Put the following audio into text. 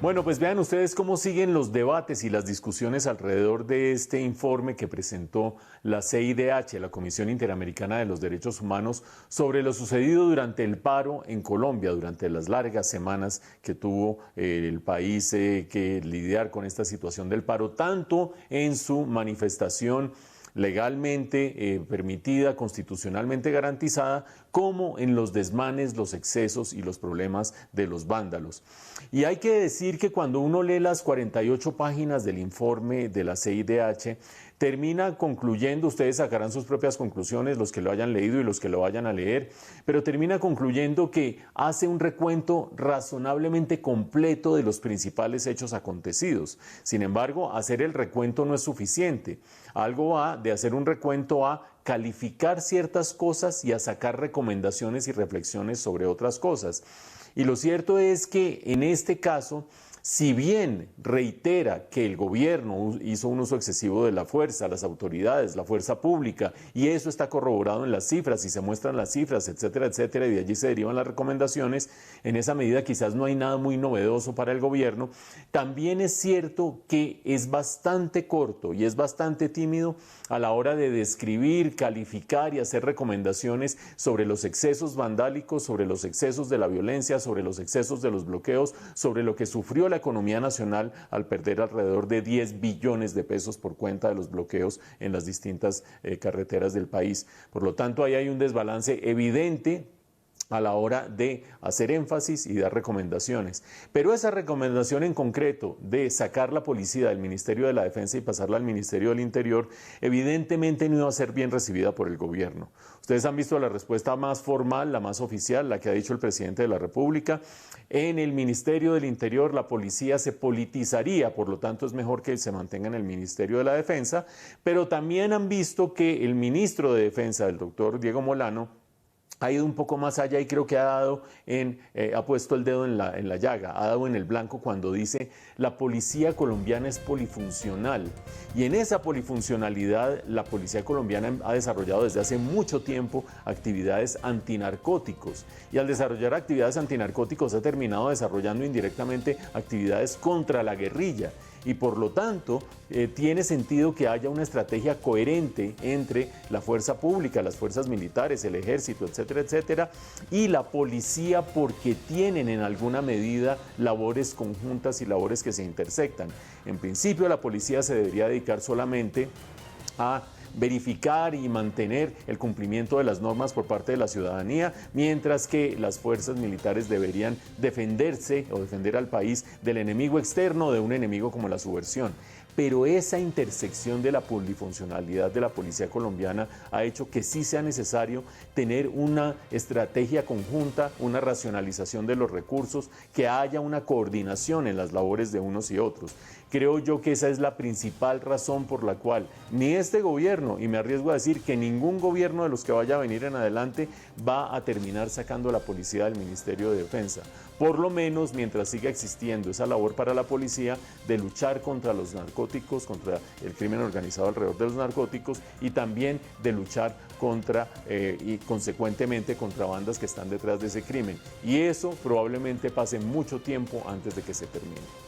Bueno, pues vean ustedes cómo siguen los debates y las discusiones alrededor de este informe que presentó la CIDH, la Comisión Interamericana de los Derechos Humanos, sobre lo sucedido durante el paro en Colombia, durante las largas semanas que tuvo el país que lidiar con esta situación del paro, tanto en su manifestación legalmente permitida, constitucionalmente garantizada, como en los desmanes, los excesos y los problemas de los vándalos. Y hay que decir que cuando uno lee las 48 páginas del informe de la CIDH, termina concluyendo, ustedes sacarán sus propias conclusiones, los que lo hayan leído y los que lo vayan a leer, pero termina concluyendo que hace un recuento razonablemente completo de los principales hechos acontecidos. Sin embargo, hacer el recuento no es suficiente. Algo va de hacer un recuento a calificar ciertas cosas y a sacar recomendaciones y reflexiones sobre otras cosas. Y lo cierto es que en este caso, si bien reitera que el gobierno hizo un uso excesivo de la fuerza, las autoridades, la fuerza pública, y eso está corroborado en las cifras y se muestran las cifras, etcétera, etcétera, y de allí se derivan las recomendaciones, en esa medida quizás no hay nada muy novedoso para el gobierno, también es cierto que es bastante corto y es bastante tímido a la hora de describir, calificar y hacer recomendaciones sobre los excesos vandálicos, sobre los excesos de la violencia, sobre los excesos de los bloqueos, sobre lo que sufrió la economía nacional al perder alrededor de 10 billones de pesos por cuenta de los bloqueos en las distintas carreteras del país. Por lo tanto, ahí hay un desbalance evidente a la hora de hacer énfasis y dar recomendaciones. Pero esa recomendación en concreto de sacar la policía del Ministerio de la Defensa y pasarla al Ministerio del Interior, evidentemente no iba a ser bien recibida por el gobierno. Ustedes han visto la respuesta más formal, la más oficial, la que ha dicho el presidente de la República. En el Ministerio del Interior la policía se politizaría, por lo tanto es mejor que se mantenga en el Ministerio de la Defensa, pero también han visto que el ministro de Defensa, el doctor Diego Molano, ha ido un poco más allá y creo que ha puesto el dedo en la llaga, ha dado en el blanco cuando dice la policía colombiana es polifuncional. Y en esa polifuncionalidad la policía colombiana ha desarrollado desde hace mucho tiempo actividades antinarcóticos. Y al desarrollar actividades antinarcóticos ha terminado desarrollando indirectamente actividades contra la guerrilla. Y por lo tanto, tiene sentido que haya una estrategia coherente entre la fuerza pública, las fuerzas militares, el ejército, etcétera, etcétera, y la policía porque tienen en alguna medida labores conjuntas y labores que se intersectan. En principio, la policía se debería dedicar solamente a verificar y mantener el cumplimiento de las normas por parte de la ciudadanía, mientras que las fuerzas militares deberían defenderse o defender al país del enemigo externo, de un enemigo como la subversión. Pero esa intersección de la polifuncionalidad de la policía colombiana ha hecho que sí sea necesario tener una estrategia conjunta, una racionalización de los recursos, que haya una coordinación en las labores de unos y otros. Creo yo que esa es la principal razón por la cual ni este gobierno, y me arriesgo a decir que ningún gobierno de los que vaya a venir en adelante va a terminar sacando a la policía del Ministerio de Defensa. Por lo menos mientras siga existiendo esa labor para la policía de luchar contra los narcóticos, contra el crimen organizado alrededor de los narcóticos y también de luchar contra y consecuentemente contra bandas que están detrás de ese crimen. Y eso probablemente pase mucho tiempo antes de que se termine.